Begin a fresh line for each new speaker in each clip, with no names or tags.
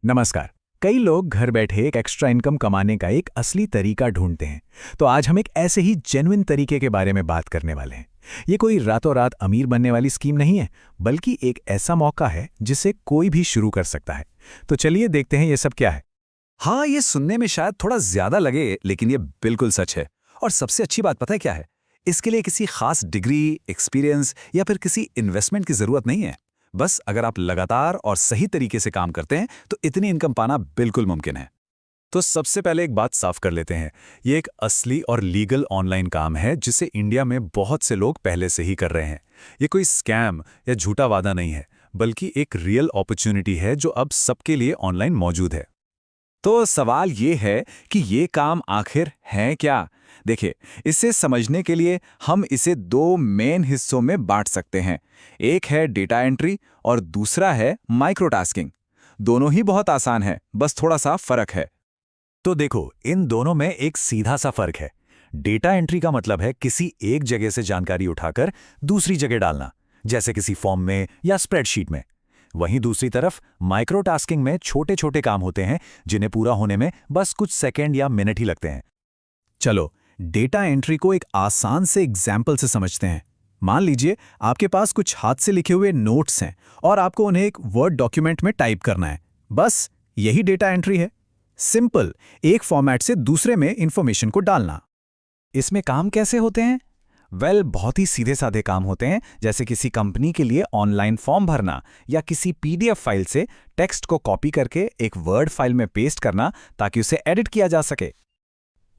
नमस्कार। कई लोग घर बैठे एक एक्स्ट्रा इनकम कमाने का एक असली तरीका ढूंढते हैं। तो आज हम एक ऐसे ही जेन्युइन तरीके के बारे में बात करने वाले हैं। ये कोई रातों रात अमीर बनने वाली स्कीम नहीं है, बल्कि एक ऐसा मौका है जिसे कोई भी शुरू कर सकता है। तो चलिए देखते हैं ये सब क्या है।
हाँ, ये सुनने में शायद थोड़ा ज्यादा लगे, लेकिन ये बिल्कुल सच है। और सबसे अच्छी बात पता है क्या है? इसके लिए किसी खास डिग्री, एक्सपीरियंस या फिर किसी इन्वेस्टमेंट की जरूरत नहीं है। बस अगर आप लगातार और सही तरीके से काम करते हैं तो इतनी इनकम पाना बिल्कुल मुमकिन है। तो सबसे पहले एक बात साफ कर लेते हैं, ये एक असली और लीगल ऑनलाइन काम है जिसे इंडिया में बहुत से लोग पहले से ही कर रहे हैं। ये कोई स्कैम या झूठा वादा नहीं है, बल्कि एक रियल अपॉर्चुनिटी है जो अब सबके लिए ऑनलाइन मौजूद है। तो सवाल ये है कि ये काम आखिर है क्या? देखिए, इसे समझने के लिए हम इसे दो मेन हिस्सों में बांट सकते हैं। एक है डेटा एंट्री और दूसरा है माइक्रोटास्किंग। दोनों ही बहुत आसान है, बस थोड़ा सा फर्क है। तो देखो, इन दोनों में एक सीधा सा फर्क है। डेटा एंट्री का मतलब है किसी एक जगह से जानकारी उठाकर दूसरी जगह डालना, जैसे किसी फॉर्म में या स्प्रेडशीट में। वहीं दूसरी तरफ माइक्रोटास्किंग में छोटे छोटे काम होते हैं जिन्हें पूरा होने में बस कुछ सेकंड या मिनट ही लगते हैं। चलो, डेटा एंट्री को एक आसान से एग्जाम्पल से समझते हैं। मान लीजिए आपके पास कुछ हाथ से लिखे हुए नोट्स हैं और आपको उन्हें एक वर्ड डॉक्यूमेंट में टाइप करना है। बस यही डेटा एंट्री है। सिंपल, एक फॉर्मेट से दूसरे में इंफॉर्मेशन को डालना। इसमें काम कैसे होते हैं? बहुत ही सीधे साधे काम होते हैं, जैसे किसी कंपनी के लिए ऑनलाइन फॉर्म भरना या किसी पीडीएफ फाइल से टेक्स्ट को कॉपी करके एक वर्ड फाइल में पेस्ट करना ताकि उसे एडिट किया जा सके।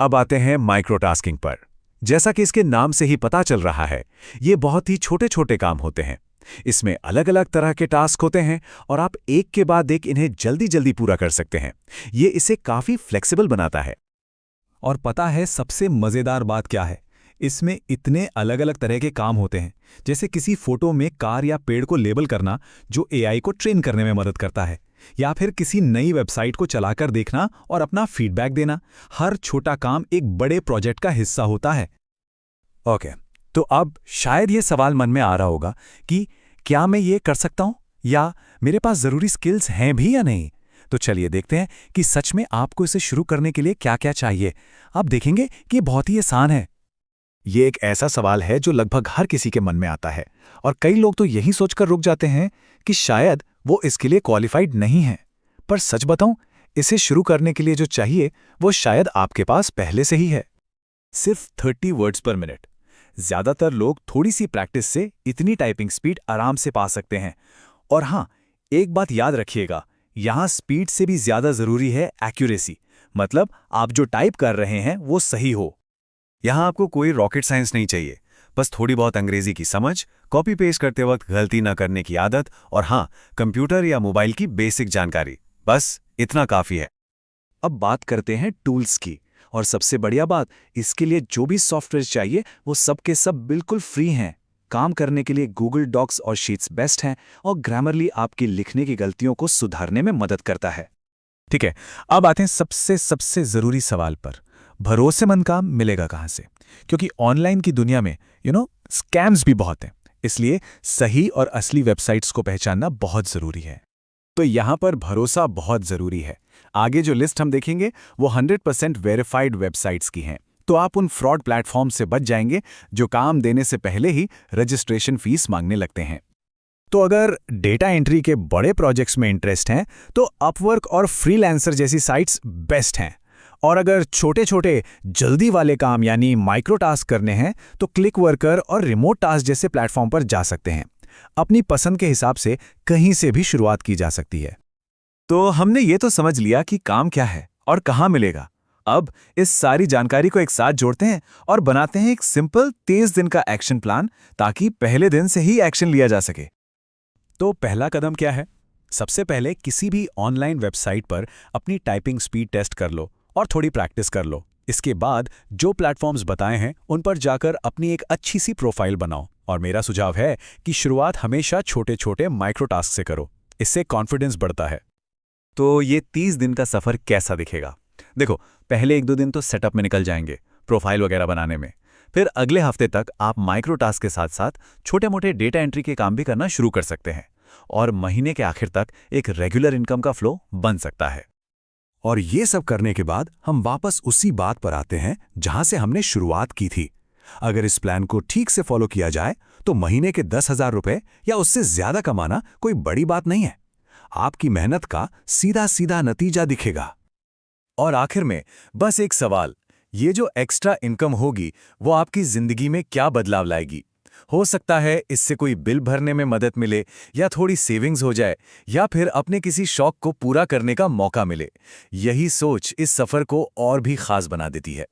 अब आते हैं माइक्रोटास्किंग पर। जैसा कि इसके नाम से ही पता चल रहा है, ये बहुत ही छोटे छोटे काम होते हैं। इसमें अलग अलग तरह के टास्क होते हैं और आप एक के बाद एक इन्हें जल्दी जल्दी पूरा कर सकते हैं। ये इसे काफी फ्लेक्सिबल बनाता है। और पता है सबसे मजेदार बात क्या है? इसमें इतने अलग अलग तरह के काम होते हैं, जैसे किसी फोटो में कार या पेड़ को लेबल करना जो एआई को ट्रेन करने में मदद करता है, या फिर किसी नई वेबसाइट को चलाकर देखना और अपना फीडबैक देना। हर छोटा काम एक बड़े प्रोजेक्ट का हिस्सा होता है। ओके, तो अब शायद ये सवाल मन में आ रहा होगा कि क्या मैं ये कर सकता हूं, या मेरे पास जरूरी स्किल्स हैं भी या नहीं। तो चलिए देखते हैं कि सच में आपको इसे शुरू करने के लिए क्या क्या चाहिए। आप देखेंगे कि बहुत ही आसान है। ये एक ऐसा सवाल है जो लगभग हर किसी के मन में आता है, और कई लोग तो यही सोचकर रुक जाते हैं कि शायद वो इसके लिए क्वालिफाइड नहीं है। पर सच बताऊं, इसे शुरू करने के लिए जो चाहिए वो शायद आपके पास पहले से ही है। सिर्फ 30 वर्ड्स पर मिनट। ज्यादातर लोग थोड़ी सी प्रैक्टिस से इतनी टाइपिंग स्पीड आराम से पा सकते हैं। और हाँ, एक बात याद रखिएगा, यहां स्पीड से भी ज्यादा जरूरी है एक्यूरेसी। मतलब आप जो टाइप कर रहे हैं वो सही हो। यहां आपको कोई रॉकेट साइंस नहीं चाहिए, बस थोड़ी बहुत अंग्रेजी की समझ, कॉपी पेस्ट करते वक्त गलती न करने की आदत, और हाँ, कंप्यूटर या मोबाइल की बेसिक जानकारी। बस इतना काफी है। अब बात करते हैं टूल्स की। और सबसे बढ़िया बात, इसके लिए जो भी सॉफ्टवेयर चाहिए वो सब के सब बिल्कुल फ्री हैं। काम करने के लिए गूगल डॉक्स और शीट्स बेस्ट हैं, और ग्रामरली आपकी लिखने की गलतियों को सुधारने में मदद करता है। ठीक है, अब आते हैं सबसे सबसे जरूरी सवाल पर। भरोसेमंद काम मिलेगा कहां से? क्योंकि ऑनलाइन की दुनिया में स्कैम्स भी बहुत हैं। इसलिए सही और असली वेबसाइट्स को पहचानना बहुत जरूरी है। तो यहां पर भरोसा बहुत जरूरी है। आगे जो लिस्ट हम देखेंगे वो 100% वेरीफाइड वेबसाइट्स की हैं। तो आप उन फ्रॉड प्लेटफॉर्म से बच जाएंगे जो काम देने से पहले ही रजिस्ट्रेशन फीस मांगने लगते हैं। तो अगर डेटा एंट्री के बड़े प्रोजेक्ट्स में इंटरेस्ट है तो अपवर्क और फ्रीलांसर जैसी साइट्स बेस्ट हैं। और अगर छोटे छोटे जल्दी वाले काम यानी माइक्रो टास्क करने हैं तो क्लिक वर्कर और रिमोट टास्क जैसे प्लेटफॉर्म पर जा सकते हैं। अपनी पसंद के हिसाब से कहीं से भी शुरुआत की जा सकती है। तो हमने ये तो समझ लिया कि काम क्या है और कहाँ मिलेगा। अब इस सारी जानकारी को एक साथ जोड़ते हैं और बनाते हैं एक सिंपल 30 दिन का एक्शन प्लान, ताकि पहले दिन से ही एक्शन लिया जा सके। तो पहला कदम क्या है? सबसे पहले किसी भी ऑनलाइन वेबसाइट पर अपनी टाइपिंग स्पीड टेस्ट कर लो और थोड़ी प्रैक्टिस कर लो। इसके बाद जो प्लेटफॉर्म्स बताए हैं उन पर जाकर अपनी एक अच्छी सी प्रोफाइल बनाओ। और मेरा सुझाव है कि शुरुआत हमेशा छोटे छोटे माइक्रो टास्क से करो, इससे कॉन्फिडेंस बढ़ता है। तो ये 30 दिन का सफर कैसा दिखेगा? देखो, पहले 1-2 दिन तो सेटअप में निकल जाएंगे, प्रोफाइल वगैरह बनाने में। फिर अगले हफ्ते तक आप माइक्रो टास्क के साथ साथ छोटे मोटे डेटा एंट्री के काम भी करना शुरू कर सकते हैं। और महीने के आखिर तक एक रेगुलर इनकम का फ्लो बन सकता है।
और ये सब करने के बाद हम वापस उसी बात पर आते हैं जहां से हमने शुरुआत की थी। अगर इस प्लान को ठीक से फॉलो किया जाए तो महीने के 10,000 रुपए या उससे ज्यादा कमाना कोई बड़ी बात नहीं है। आपकी मेहनत का सीधा सीधा नतीजा दिखेगा।
और आखिर में बस एक सवाल, ये जो एक्स्ट्रा इनकम होगी वो आपकी जिंदगी में क्या बदलाव लाएगी? हो सकता है इससे कोई बिल भरने में मदद मिले, या थोड़ी सेविंग्स हो जाए, या फिर अपने किसी शौक को पूरा करने का मौका मिले। यही सोच इस सफर को और भी खास बना देती है।